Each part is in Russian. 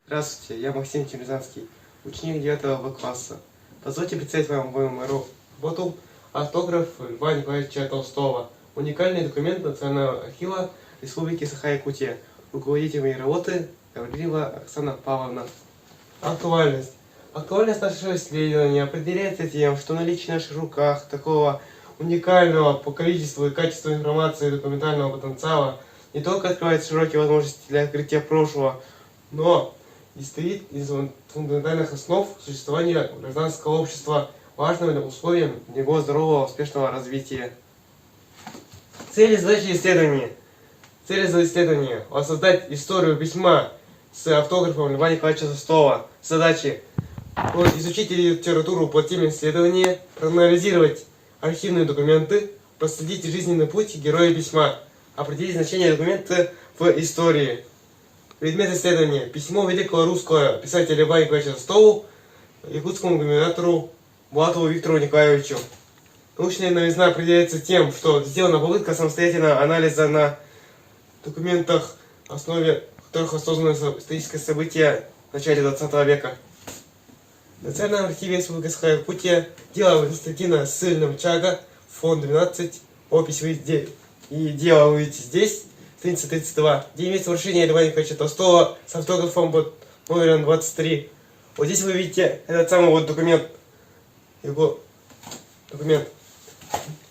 Здравствуйте, я Максим Черезанский, ученик 9 класса. Позвольте представить вам мою работу «Автограф Льва Николаевича Толстого». Уникальный документ Национального архива Республики Саха-Якутия. Руководитель моей работы Гаврилова Оксана Павловна. Актуальность. Актуальность нашего исследования определяется тем, что наличие в наших руках такого уникального по количеству и качеству информации и документального потенциала не только открывает широкие возможности для открытия прошлого, но и стоит из фундаментальных основ существования гражданского общества, важным условием его здорового, успешного развития. Цели и задачи исследования. Цели исследования – воссоздать историю письма с автографом Льва Николаевича Толстого. Задачи – изучить литературу по теме исследования, проанализировать архивные документы, проследить жизненный путь героя письма, определить значение документа в истории. Предмет исследования – письмо великого русского писателя Льва Николаевича Толстого якутскому губернатору Булатову Виктору Николаевичу. Научная новизна определяется тем, что сделана попытка самостоятельного анализа на документах, в основе которых воссозданы исторические события в начале 20 века. В Национальном архиве Республики Саха-Якутия дело Константина Сыльным-Чага, фонд 12, опись вы и дело вы видите здесь, страница 32, где имеется вручение Льва Николаевича Толстого с автографом под номером 23. Вот здесь вы видите этот самый вот документ. Его документ.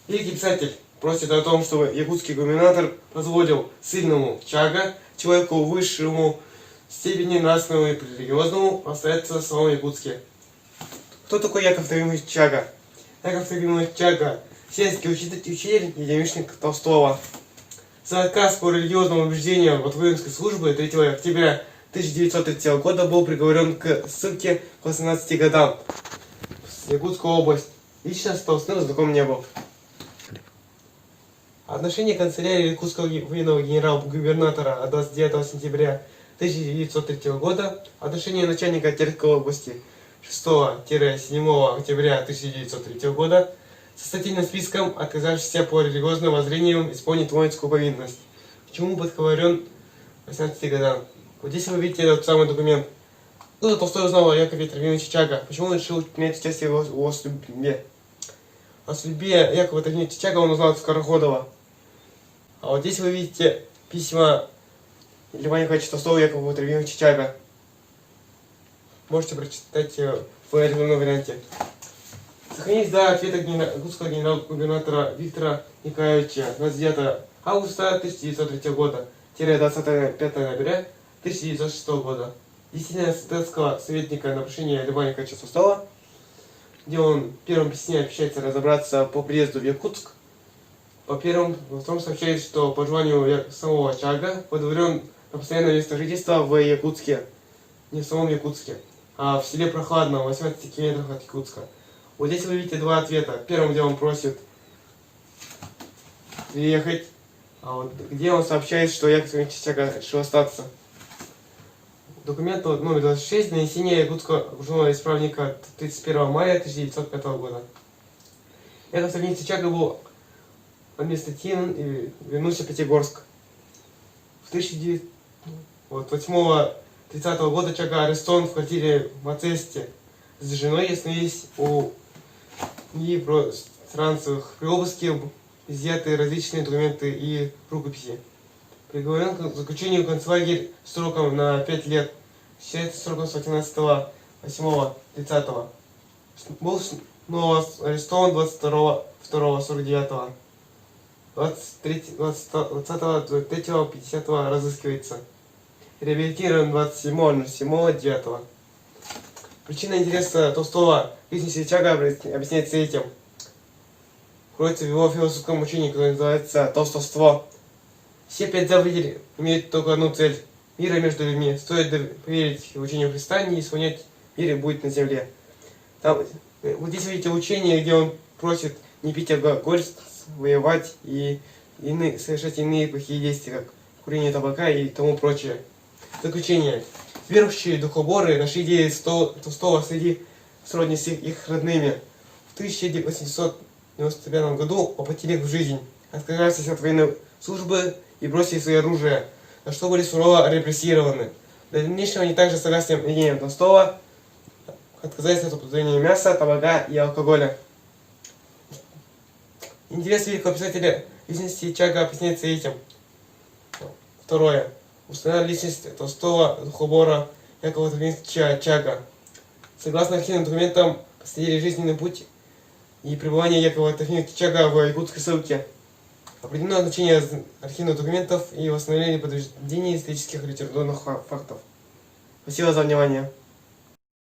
Великий писатель просит о том, чтобы якутский губернатор позволил сильному Чага, человеку высшему степени нравственному и религиозному, остаться в самом Якутске. Кто такой Яков Трофимович Чага? Яков Трофимович Чага – сельский учитель и демишник Толстого. За отказ по религиозным убеждениям от воинской службы 3 октября 1903 года был приговорен к ссылке к 18 годам в Якутскую область. Лично с Толстым знаком не был. Отношение канцелярии Якутского военного генерал-губернатора от 29 сентября 1903 года, отношение начальника Терской области 6-7 октября 1903 года, со статейным списком, отказавшийся по религиозным воззрениям исполнить воинскую повинность, к чему подговорен 18 годам. Вот здесь вы видите этот самый документ. Откуда Толстой узнал о Якове Трофимовиче Чага? Почему он решил принять участие в его судьбе? О судьбе Якова Трофимовича Чага он узнал от Скороходова. А вот здесь вы видите письма Льва Николаевича Толстого Якова Трофимовича Чага. Можете прочитать в электронном варианте. Сохранились два ответа якутского генерал-губернатора Виктора Николаевича 29 августа 1903 года, 25 ноября 1906 года. Действительно, статского советника на прошение Льва Николаевича Толстого, где он в первом письме обещается разобраться по приезду в Якутск. Во втором сообщает, что по желанию самого Чага подворен на постоянное место жительства в Якутске. Не в самом Якутске, а в селе Прохладном, 18 километрах от Якутска. Вот здесь вы видите два ответа. Первым, где он просит приехать, а вот где он сообщает, что Яков Трофимович Чага решил остаться. Документ номер 26, донесение якутского окружного исправника 31 мая 1905 года. Яков Трофимович Чага был административен и вернулся в Пятигорск. В 1908-30 года Чага арестован в квартире в Мацесте. С женой остановились у НИИ пространствах. При обыске изъяты различные документы и рукописи. Приговорен к заключению в концлагерь сроком на 5 лет. Считается сроком с 18.08.30. Был снова арестован 22.49. 20.3.50 разыскивается. Реабилитирован 27.07.9. Причина интереса Толстого к жизни Чага объясняется этим. Кроется в его философском учении, которое называется толстовство. Все 5 заповедей имеют только одну цель – мира между людьми. Стоит поверить в учение Христа и исполнять мир и будет на земле. Там, вот здесь видите учение, где он просит не пить алкоголь, воевать и совершать иные плохие действия, как курение табака и тому прочее. Заключение. Верующие духоборы нашли идеи Толстого среди сродни с их родными. В 1895 году воплотили их в жизнь, отказавшись от военной службы и бросили свои оружие, за что были сурово репрессированы. До дальнейшего они также согласны мнением Толстого отказались от употребления мяса, табака и алкоголя. Интерес великого писателя личности Чага объясняется этим. Второе. Установлена личность Толстого духобора Якова Трофимовича Чага. Согласно архивным документам, последили жизненный путь и пребывание Якова Трофимовича Чага в якутской ссылке. Определено значение архивных документов и восстановление подтверждений исторических и литературных фактов. Спасибо за внимание.